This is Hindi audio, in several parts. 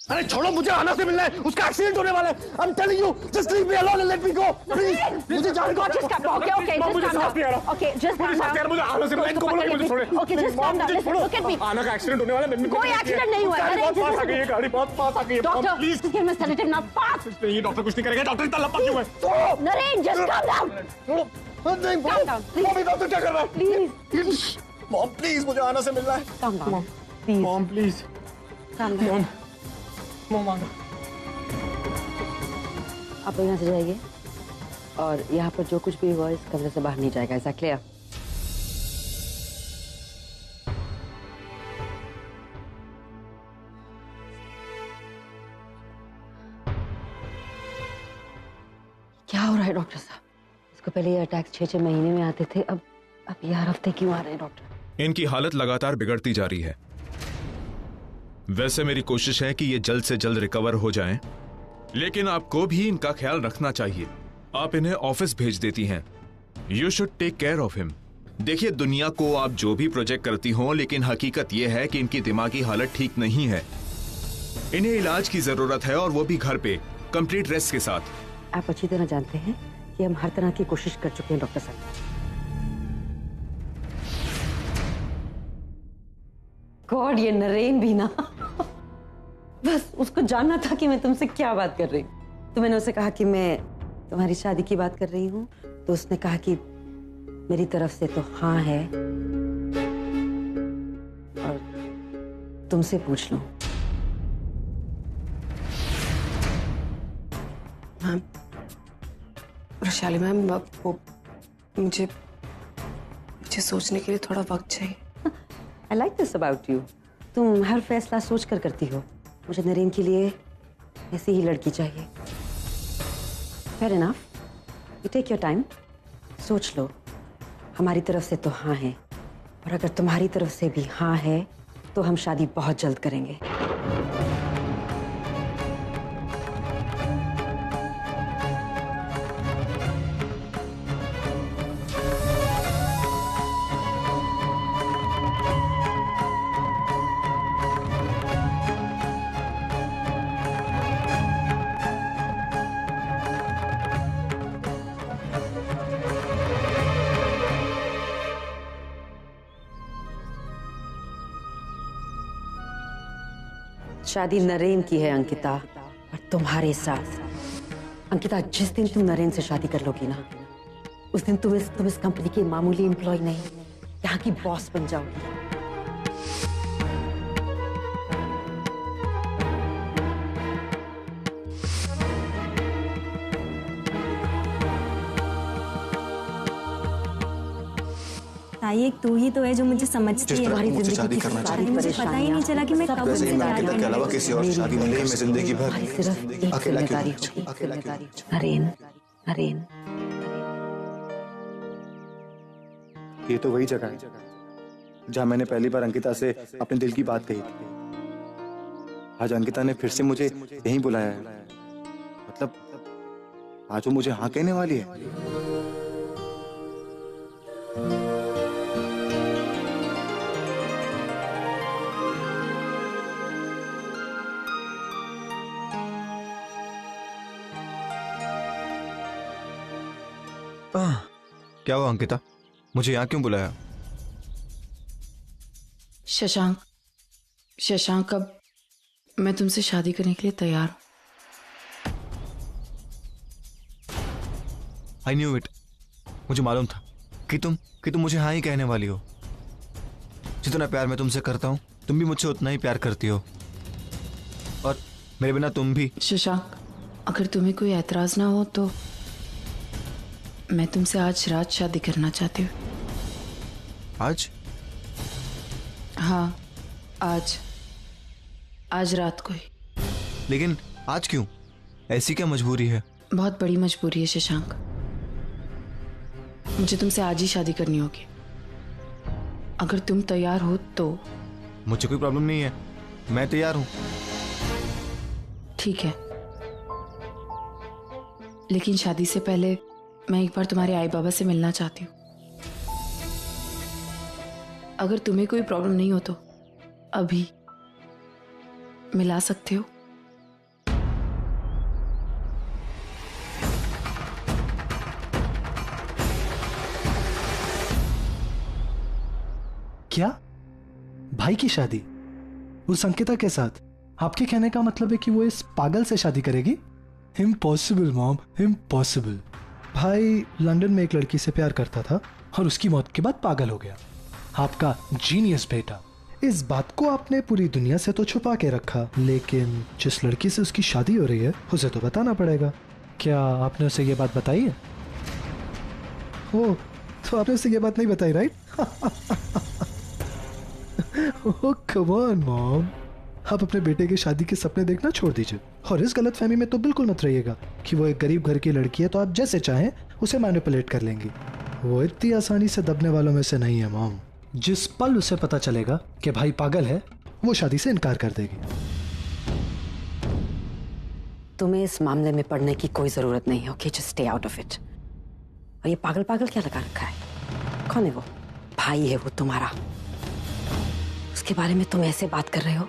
अरे छोड़ो, मुझे आना से मिलना है, उसका एक्सीडेंट होने वाला है। I'm telling you, just leave me alone and let me go, please. मुझे जाने दो। Okay, just calm down. Okay, just calm down. मुझे आना से मिलना है, इनको बोलो कि मुझे छोड़े। Okay, just calm down. Look at me. आना का एक्सीडेंट होने वाला है। कोई एक्सीडेंट नहीं हुआ है। बहुत पास आ गई है, गाड़ी बहुत पास आ गई है। Doctor, please give me sedative now, fast. नहीं, डॉक्टर कुछ नहीं करेगा। डॉक्टर इतना लंबा क्यों है? Naren, just calm down. नहीं, Calm down, please. Mummy doctor क्या कर रहा है? Please. मॉम प्लीज, मुझे आना से मिलना है। Calm down. Please. Mom please. Calm down. Mom आना। आप यहाँ से जाइए और यहाँ पर जो कुछ भी हुआ इस कमरे से बाहर नहीं जाएगा। ऐसा क्लियर? क्या हो रहा है डॉक्टर साहब? इसको पहले ये अटैक 6-6 महीने में आते थे, अब ये हर हफ्ते क्यों आ रहे हैं डॉक्टर? इनकी हालत लगातार बिगड़ती जा रही है। वैसे मेरी कोशिश है कि ये जल्द से जल्द रिकवर हो जाएं, लेकिन आपको भी इनका ख्याल रखना चाहिए। आप इन्हें ऑफिस भेज देती हैं। You should take care of him. देखिए, दुनिया को आप जो भी प्रोजेक्ट करती हो, लेकिन हकीकत यह है कि इनकी दिमागी हालत ठीक नहीं है। इन्हें इलाज की जरूरत है, और वो भी घर पे, कंप्लीट रेस्ट के साथ। आप अच्छी तरह जानते हैं कि हम हर तरह की कोशिश कर चुके हैं डॉक्टर साहब। गॉड, ये नरेन भी ना बस उसको जानना था कि मैं तुमसे क्या बात कर रही हूँ। तो मैंने उसे कहा कि मैं तुम्हारी शादी की बात कर रही हूँ, तो उसने कहा कि मेरी तरफ से तो हाँ है, और तुमसे पूछ लो। मैम, वैशाली मैम, वो मुझे सोचने के लिए थोड़ा वक्त चाहिए। I like this about you. तुम हर फैसला सोच कर करती हो। मुझे नरेन के लिए ऐसी ही लड़की चाहिए। Fair enough. You take your time. सोच लो। हमारी तरफ से तो हाँ है, और अगर तुम्हारी तरफ से भी हाँ है तो हम शादी बहुत जल्द करेंगे। शादी नरेन की है अंकिता, और तुम्हारे साथ। अंकिता, जिस दिन तुम नरेन से शादी कर लोगी ना, उस दिन तुम इस कंपनी की मामूली एम्प्लॉय नहीं, यहाँ की बॉस बन जाओगी। ताई, एक तू ही तो है जो मुझे समझती है। तुम्हारी मुझसे जिंदगी शादी की करना सारी चाहिए। मुझे पता ही नहीं चला कि मैं कब वैसे ही उनसे मैं प्यार अंकिता के करने अलावा लगी। किसी और से शादी नहीं, मैं जिंदगी भर सिर्फ एक अकेला क्यों जिम्मेदारी रहूं? होगी, एक अकेला क्यों जिम्मेदारी। नरेन, नरेन। ये तो वही जगह है जहाँ मैंने पहली बार अंकिता से अपने दिल की बात कही थी। आज अंकिता ने फिर से मुझे यहीं बुलाया है। मतलब आज वो मुझे हाँ कहने वाली है। क्या हुआ अंकिता, मुझे यहाँ क्यों बुलाया? शशांक, अब मैं तुमसे शादी करने के लिए तैयार हूं। I knew it. मुझे मालूम था कि तुम मुझे हाँ ही कहने वाली हो। जितना प्यार मैं तुमसे करता हूँ, तुम भी मुझसे उतना ही प्यार करती हो, और मेरे बिना तुम भी। शशांक, अगर तुम्हें कोई एतराज ना हो तो मैं तुमसे आज रात शादी करना चाहती हूँ। आज? हाँ, आज रात को ही। लेकिन आज क्यों? ऐसी क्या मजबूरी है? बहुत बड़ी मजबूरी है शशांक। मुझे तुमसे आज ही शादी करनी होगी। अगर तुम तैयार हो तो। मुझे कोई प्रॉब्लम नहीं है, मैं तैयार हूं। ठीक है, लेकिन शादी से पहले मैं एक बार तुम्हारे आई बाबा से मिलना चाहती हूँ। अगर तुम्हें कोई प्रॉब्लम नहीं हो तो अभी मिला सकते हो। क्या? भाई की शादी उस अंकिता के साथ? आपके कहने का मतलब है कि वो इस पागल से शादी करेगी? Impossible mom, impossible. भाई लंदन में एक लड़की से प्यार करता था और उसकी मौत के बाद पागल हो गया। आपका जीनियस बेटा। इस बात को आपने पूरी दुनिया से तो छुपा के रखा, लेकिन जिस लड़की से उसकी शादी हो रही है उसे तो बताना पड़ेगा। क्या आपने उसे ये बात बताई है? ओ, तो आपने उसे ये बात नहीं बताई, right? Oh come on mom, आप अपने बेटे की शादी के सपने देखना छोड़ दीजिए और इस गलतफहमी में तो बिल्कुल मत रहिएगा कि वो एक गरीब घर की लड़की है तो आप जैसे चाहें उसे मैनिपुलेट कर लेंगी। वो इतनी आसानी से दबने वालों में से नहीं है मॉम। जिस पल उसे पता चलेगा कि भाई पागल है वो शादी से इनकार कर देगी। तुम्हें इस मामले में पढ़ने की कोई जरूरत नहीं है, okay? Just stay out of it. और ये पागल पागल क्या लगा रखा है? कौन है वो? भाई है वो तुम्हारा, उसके बारे में तुम ऐसे बात कर रहे हो?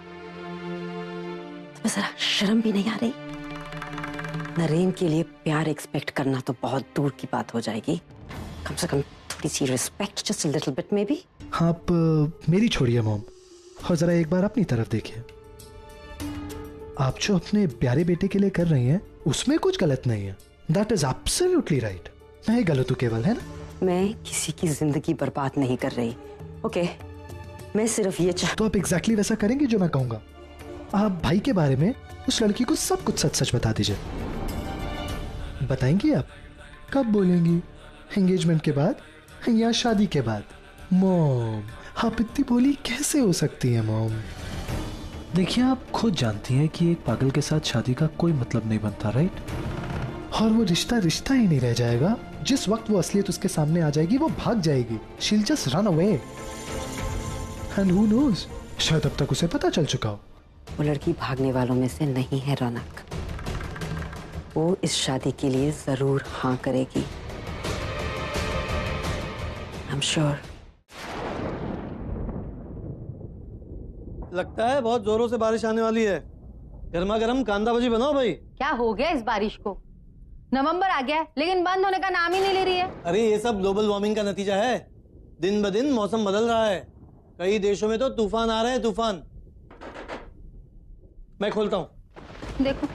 तुम्हें जरा शर्म भी नहीं आ रही? नरेन के लिए प्यार एक्सपेक्ट करना तो बहुत दूर की बात हो जाएगी, कम से कम थोड़ी सी respect, just a little bit maybe. आप मेरी छोड़िए मॉम और जरा एक बार अपनी तरफ देखिए। आप जो अपने प्यारे बेटे के लिए कर रही हैं उसमें कुछ गलत नहीं है। That is absolutely right. मैं ही गलत हूं केवल, है ना? मैं किसी की जिंदगी बर्बाद नहीं कर रही, ओके? मैं सिर्फ ये तो आप एग्जैक्टली वैसा करेंगे जो मैं कहूंगा। आप भाई के बारे में उस लड़की को सब कुछ सच सच बता दीजिए। बताएंगी आप? कब बोलेंगी? एंगेजमेंट के बाद या शादी के बाद? मॉम, आप इतनी भोली कैसे हो सकती हैं मॉम? देखिए, आप खुद जानती हैं कि एक पागल के साथ शादी का कोई मतलब नहीं बनता, राइट? और वो रिश्ता रिश्ता ही नहीं रह जाएगा। जिस वक्त वो असलियत उसके सामने आ जाएगी वो भाग जाएगी। शी'll just run away. And who knows, शायद अब तक उसे पता चल चुका हो। वो लड़की भागने वालों में से नहीं है रौनक। वो इस शादी के लिए जरूर हाँ करेगी, I'm sure। लगता है बहुत जोरों से बारिश आने वाली है। गर्मा गर्म कांदा भजी बनाओ भाई। क्या हो गया इस बारिश को? नवंबर आ गया है लेकिन बंद होने का नाम ही नहीं ले रही है। अरे ये सब ग्लोबल वार्मिंग का नतीजा है। दिन ब दिन मौसम बदल रहा है। कई देशों में तो तूफान आ रहे हैं, तूफान। मैं खोलता हूँ। देखो,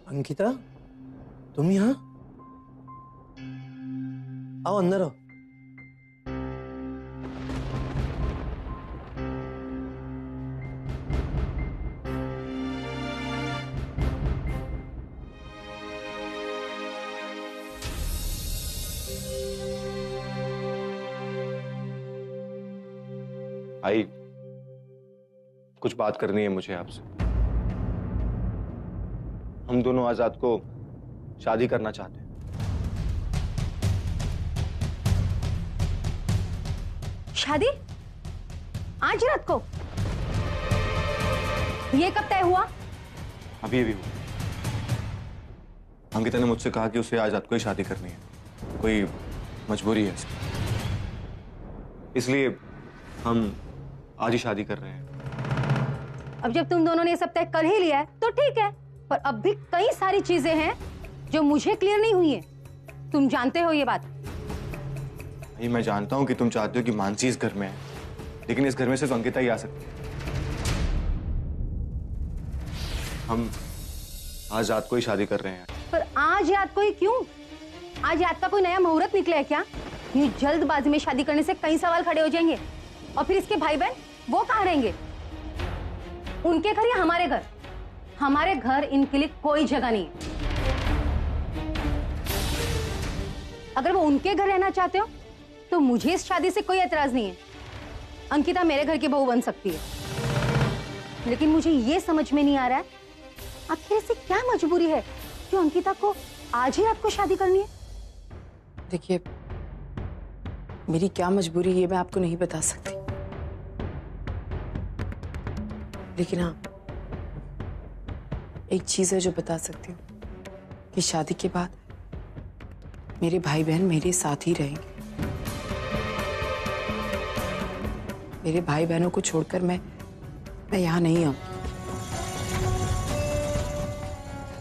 अंकिता, तुम यहाँ? आओ अंदर आओ। आई, कुछ बात करनी है मुझे आपसे। हम दोनों आजाद को शादी करना चाहते हैं। शादी? आज रात को? ये कब तय हुआ? अभी अभी हुआ। अंकिता ने मुझसे कहा कि उसे आजाद को ही शादी करनी है, कोई मजबूरी है इसकी। इसलिए हम आज ही शादी कर रहे हैं। अब जब तुम दोनों ने ये सब तय कर ही लिया है तो ठीक है, पर अब भी कई सारी चीजें हैं जो मुझे क्लियर नहीं हुई है। तुम जानते हो ये बात? नहीं, मैं जानता हूं कि तुम चाहते हो कि मानसी इस घर में है, लेकिन इस घर में सिर्फ अंकिता ही आ सकती है। हम आज रात को ही शादी कर रहे हैं। पर आज रात को ही क्यों? आज रात का कोई नया मुहूर्त निकला है क्या? यूं जल्दबाजी में शादी करने से कई सवाल खड़े हो जाएंगे। और फिर इसके भाई बहन वो कहाँ रहेंगे? उनके घर या हमारे घर? हमारे घर इनके लिए कोई जगह नहीं है। अगर वो उनके घर रहना चाहते हो तो मुझे इस शादी से कोई एतराज नहीं है। अंकिता मेरे घर की बहू बन सकती है, लेकिन मुझे ये समझ में नहीं आ रहा है आखिर ऐसी क्या मजबूरी है जो अंकिता को आज ही आपको शादी करनी है? देखिए, मेरी क्या मजबूरी ये मैं आपको नहीं बता सकती, लेकिन हाँ, एक चीज है जो बता सकती हूँ कि शादी के बाद मेरे भाई बहन मेरे साथ ही रहेंगे। मेरे भाई बहनों को छोड़कर मैं यहाँ नहीं आऊंगी।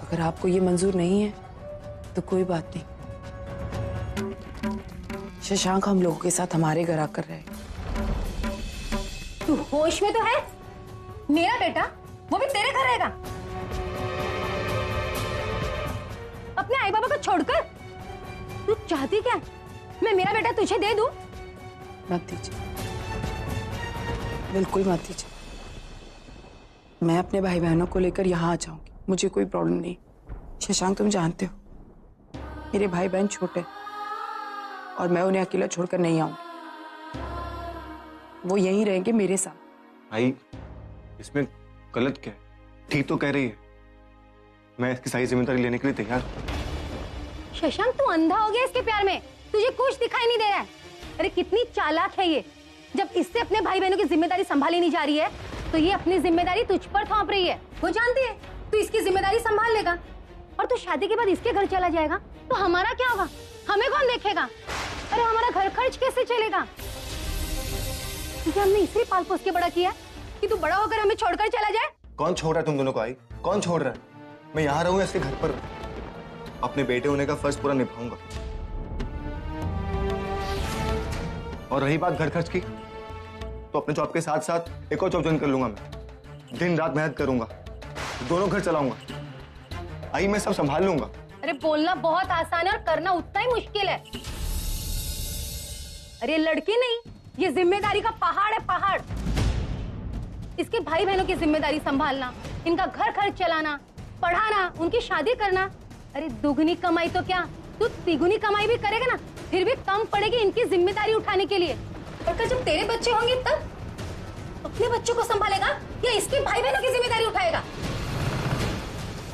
अगर आपको ये मंजूर नहीं है तो कोई बात नहीं, शशांक हम लोगों के साथ हमारे घर आकर रहे। तू होश में तो है? मेरा बेटा वो भी तेरे घर रहेगा? अपने आई बाबा को छोड़कर? तू चाहती क्या है? मैं मेरा बेटा तुझे दे दूं? मत दीजिए, बिल्कुल मत दीजिए। मैं अपने भाई बहनों को लेकर यहाँ आ जाऊंगी, मुझे कोई प्रॉब्लम नहीं। शशांक तुम जानते हो मेरे भाई बहन छोटे और मैं उन्हें अकेला छोड़कर नहीं आऊंगी। वो यहीं रहेंगे मेरे साथ। भाई इसमें गलत क्या है? ठीक तो कह रही है, मैं इसकी सारी जिम्मेदारी लेने के लिए तैयार हूँ। शशांक तू अंधा हो गया इसके प्यार में, तुझे कुछ दिखाई नहीं दे रहा है। अरे कितनी चालाक है ये, जब इससे अपने भाई बहनों की जिम्मेदारी संभाली नहीं जा रही है तो ये अपनी जिम्मेदारी तुझ पर थोप रही है। वो जानती है तू इसकी जिम्मेदारी संभाल लेगा और तू शादी के बाद इसके घर चला जाएगा तो हमारा क्या होगा? हमें कौन देखेगा? अरे हमारा घर खर्च कैसे चलेगा? तुझे हमने इसलिए पाल पोस के बड़ा किया कि तू बड़ा होकर हमें छोड़कर चला जाए। कौन छोड़ रहा है तुम दोनों को? आई कौन छोड़ रहा है? मैं यहाँ रहूंगा, इसके घर पर अपने बेटे होने का फर्ज पूरा निभाऊंगा। और रही बात घर खर्च की, तो अपने जॉब के साथ साथ एक और जॉब ज्वाइन कर लूंगा। मैं दिन रात मेहनत करूंगा, दोनों घर चलाऊंगा। आई मैं सब संभाल लूंगा। अरे बोलना बहुत आसान है और करना उतना ही मुश्किल है। अरे लड़की नहीं, ये जिम्मेदारी का पहाड़ है, पहाड़। इसके भाई बहनों की जिम्मेदारी संभालना, इनका घर खर्च चलाना, पढ़ाना, उनकी शादी करना। अरे दुगनी कमाई तो क्या, तू तिगुनी कमाई भी करेगा ना, फिर भी कम पड़ेगी इनकी जिम्मेदारी उठाने के लिए। और कल जब तेरे बच्चे होंगे तब अपने बच्चों को संभालेगा या इसके भाई बहनों की जिम्मेदारी उठाएगा?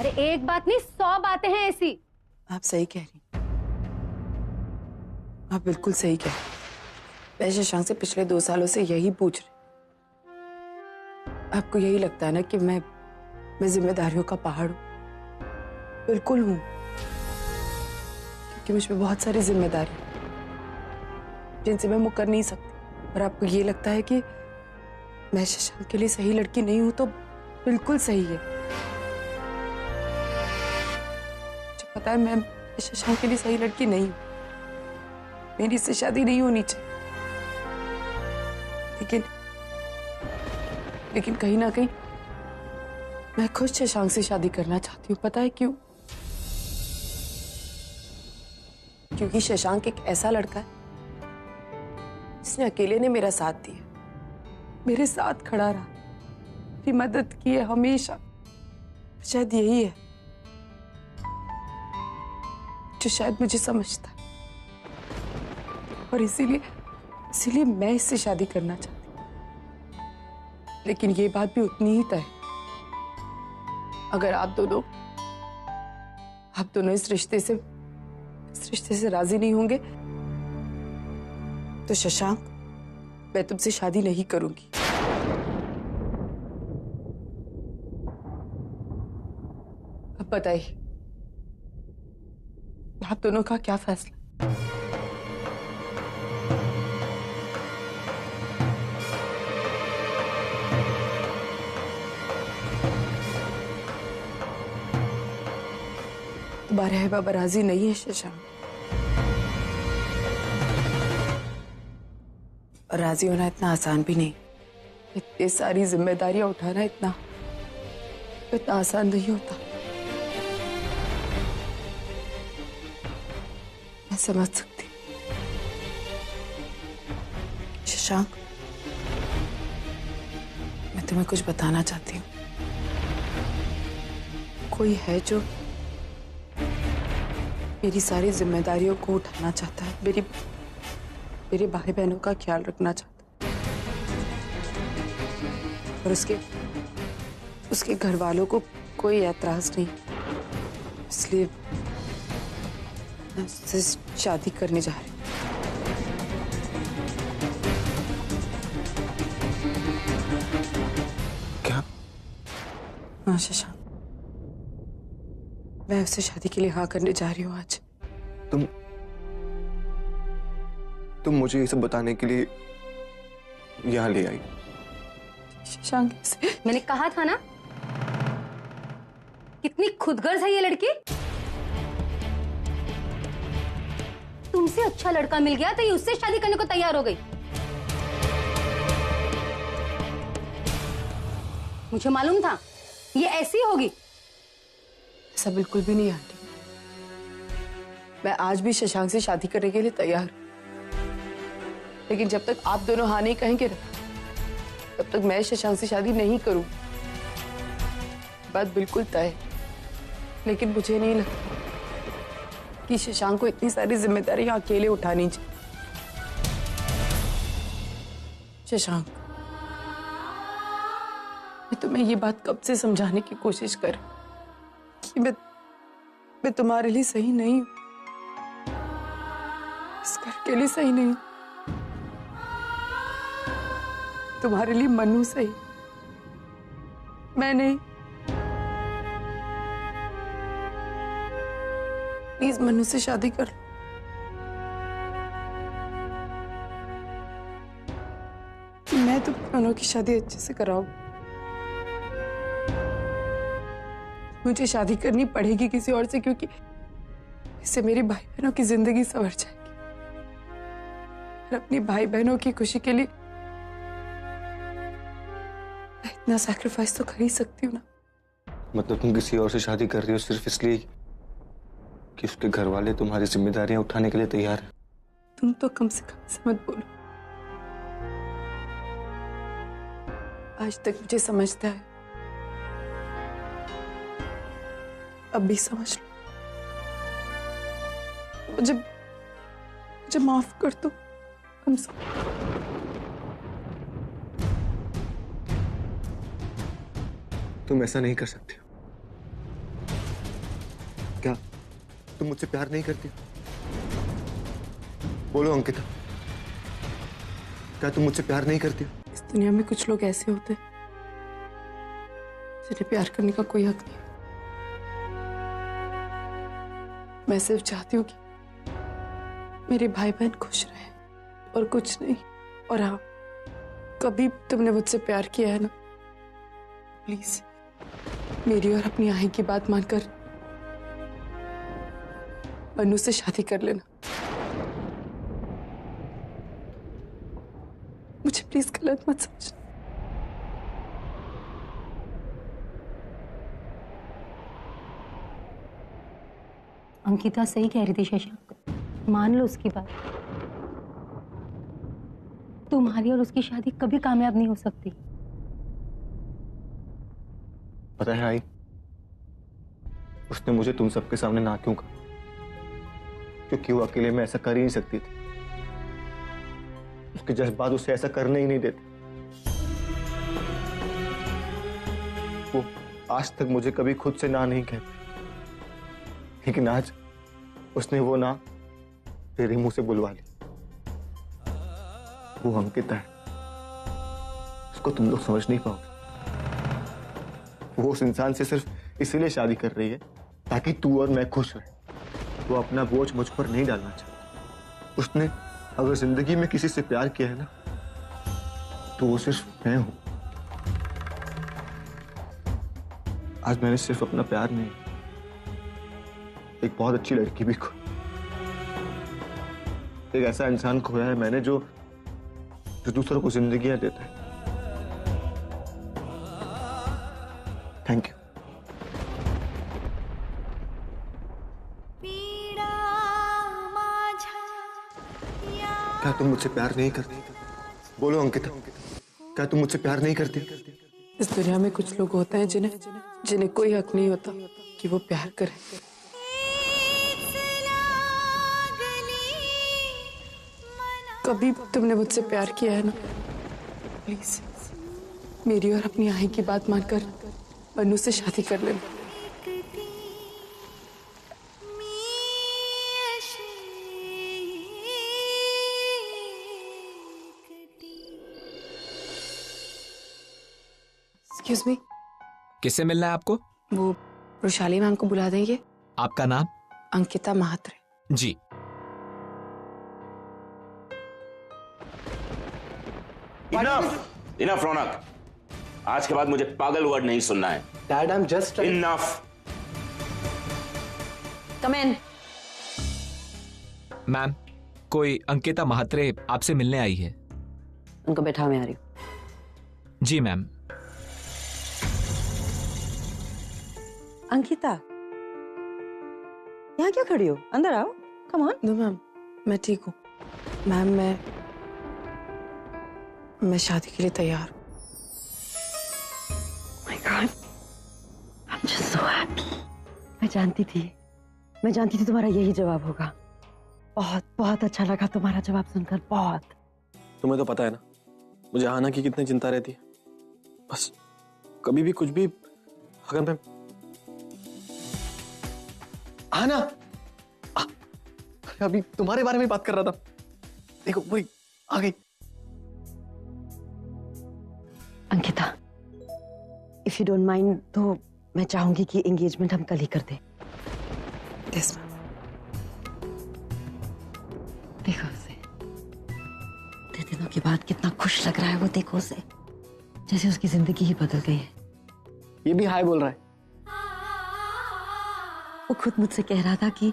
अरे एक बात नहीं 100 बातें हैं ऐसी। आप सही कह रही, आप बिल्कुल सही कह रही। मैं शशांक से पिछले 2 सालों से यही पूछ रही। आपको यही लगता है ना कि मैं जिम्मेदारियों का पहाड़ हूं? बिल्कुल हूं, क्योंकि मुझ पे बहुत सारी जिम्मेदारी जिनसे मैं मुकर नहीं सकती। और आपको ये लगता है कि मैं शशांक के लिए सही लड़की नहीं हूं, तो बिल्कुल सही है। मुझे पता है मैं शशांक के लिए सही लड़की नहीं हूं, मेरी इससे शादी नहीं होनी चाहिए। लेकिन कहीं ना कहीं मैं खुद शशांक से शादी करना चाहती हूँ। पता है क्यों? क्योंकि शशांक एक ऐसा लड़का है जिसने अकेले ने मेरा साथ दिया, मेरे साथ खड़ा रहा, मेरी मदद की है हमेशा। शायद यही है जो शायद मुझे समझता है, और इसीलिए मैं इससे शादी करना चाहती हूँ। लेकिन ये बात भी उतनी ही तय है, अगर आप दोनों इस रिश्ते से राजी नहीं होंगे तो शशांक, मैं तुमसे शादी नहीं करूंगी। अब बताइए आप दोनों का क्या फैसला? तुम्हारे है बाबा राजी नहीं है शशांक, और राजी होना इतना आसान भी नहीं। इतनी सारी जिम्मेदारियां उठाना इतना आसान नहीं होता। मैं समझ सकती हूँ शशांक, मैं तुम्हें कुछ बताना चाहती हूँ। कोई है जो मेरी सारी जिम्मेदारियों को उठाना चाहता है, मेरे भाई बहनों का ख्याल रखना चाहता है, और उसके घर वालों को कोई ऐतराज नहीं, इसलिए मैं उससे शादी करने जा रही हूँ। क्या? हाँ शशांक, मैं उससे शादी के लिए हाँ करने जा रही हूँ आज। तुम मुझे ये सब बताने के लिए यहाँ ले आई? शशांक, मैंने कहा था ना, कितनी खुदगर्ज है ये लड़की। तू तुमसे अच्छा लड़का मिल गया तो ये उससे शादी करने को तैयार हो गई। मुझे मालूम था ये ऐसी होगी। ऐसा बिल्कुल भी नहीं आंटी, मैं आज भी शशांक से शादी करने के लिए तैयार हूं, लेकिन जब तक आप दोनों हाँ नहीं कहेंगे ना, तब तक मैं शशांक से शादी नहीं करूं। बात बिल्कुल तय है, लेकिन मुझे नहीं लगता कि शशांक को इतनी सारी जिम्मेदारियां अकेले उठानी चाहिए। शशांक, मैं तुम्हें ये बात कब से समझाने की कोशिश कर कि मैं तुम्हारे लिए सही नहीं हूं, इस घर के लिए सही नहीं हूं। तुम्हारे लिए मनु सही, मैं नहीं। प्लीज मनु से शादी कर लो। मैं तुम दोनों की शादी अच्छे से कराऊं। मुझे शादी करनी पड़ेगी किसी और से, क्योंकि इससे मेरे भाई बहनों की जिंदगी संवर जाएगी। और अपनी भाई बहनों की खुशी के लिए मैं इतना सैक्रिफाइस तो कर ही सकती हूँ ना। मतलब तुम किसी और से शादी कर रही हो सिर्फ इसलिए कि उसके घर वाले तुम्हारी जिम्मेदारियां उठाने के लिए तैयार हैं? तुम तो कम से कम से मत बोलो। आज तक मुझे समझता है, अब भी समझ लो। मुझे माफ कर दो। तुम ऐसा नहीं कर सकते। क्या तुम मुझसे प्यार नहीं करती? बोलो अंकिता, क्या तुम मुझसे प्यार नहीं करती? इस दुनिया में कुछ लोग ऐसे होते हैं जिन्हें प्यार करने का कोई हक नहीं। मैं सिर्फ चाहती हूँ कि मेरे भाई बहन खुश रहें और कुछ नहीं। और हाँ, कभी तुमने मुझसे प्यार किया है ना, प्लीज मेरी और अपनी आई की बात मानकर मनु से शादी कर लेना। मुझे प्लीज गलत मत समझना। अंकिता सही कह रही थी शशांक, मान लो उसकी बात। तुम्हारी और उसकी शादी कभी कामयाब नहीं हो सकती। पता है आई, उसने मुझे तुम सबके सामने ना क्यों कहा? क्योंकि वो अकेले में ऐसा कर ही नहीं सकती थी। उसके जज्बात उसे ऐसा करने ही नहीं देते। वो आज तक मुझे कभी खुद से ना नहीं कहती, लेकिन आज उसने वो ना तेरे मुंह से बुलवा ली। वो अंकिता है, उसको तुम लोग समझ नहीं पाओगे। वो उस इंसान से सिर्फ इसलिए शादी कर रही है ताकि तू और मैं खुश रहे। वो अपना बोझ मुझ पर नहीं डालना चाहती। उसने अगर जिंदगी में किसी से प्यार किया है ना, तो वो सिर्फ मैं हूं। आज मैंने सिर्फ अपना प्यार नहीं, एक बहुत अच्छी लड़की भी खो, एक ऐसा इंसान खोया है मैंने जो दूसरों को जिंदगियां देता है। Thank you. क्या तुम मुझसे प्यार नहीं करती? बोलो अंकिता, क्या तुम मुझसे प्यार नहीं करती? इस दुनिया में कुछ लोग होते हैं जिन्हें कोई हक नहीं होता कि वो प्यार करें। कभी तुमने मुझसे प्यार किया है ना, प्लीज मेरी और अपनी आई की बात मानकर मनु से शादी कर लेना। एक्सक्यूज मी, किससे मिलना है आपको? वो वृषाली मैम को बुला देंगे। आपका नाम? अंकिता महात्रे। जी। इनफ रौनक, आज के बाद मुझे पागल वर्ड नहीं सुनना है। Dad, I am just enough. Come in. Ma'am, कोई अंकिता महात्रे आपसे मिलने आई है। उनको बैठा, मैं आ रही हूँ। जी मैम। अंकिता, यहाँ क्या खड़ी हो? अंदर आओ, कम ऑन। नो मैम, मैं ठीक हूँ। मैम मैं शादी के लिए तैयार हूँ। My God, I am just so happy. मैं जानती थी तुम्हारा यही जवाब होगा। बहुत बहुत अच्छा लगा तुम्हारा जवाब सुनकर, बहुत। तुम्हें तो पता है ना मुझे आना की कितनी चिंता रहती है। बस कभी भी कुछ भी अगर मैं आना अभी तुम्हारे बारे में बात कर रहा था, देखो वही आ गई। Ankita, if you don't mind तो मैं चाहूंगी कि एंगेजमेंट हम कल ही कर दें। Yes ma'am. देखो उसे, इतने दिनों के बाद कितना खुश लग रहा है वो। देखो उसे, जैसे उसकी जिंदगी ही बदल गई है। ये भी हाय बोल रहा है। वो खुद मुझसे कह रहा था कि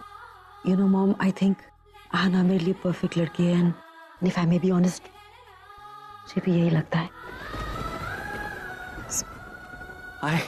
you know mom, I think आना मेरे लिए परफेक्ट लड़की है। And if I may be honest, मुझे भी यही लगता है। हाय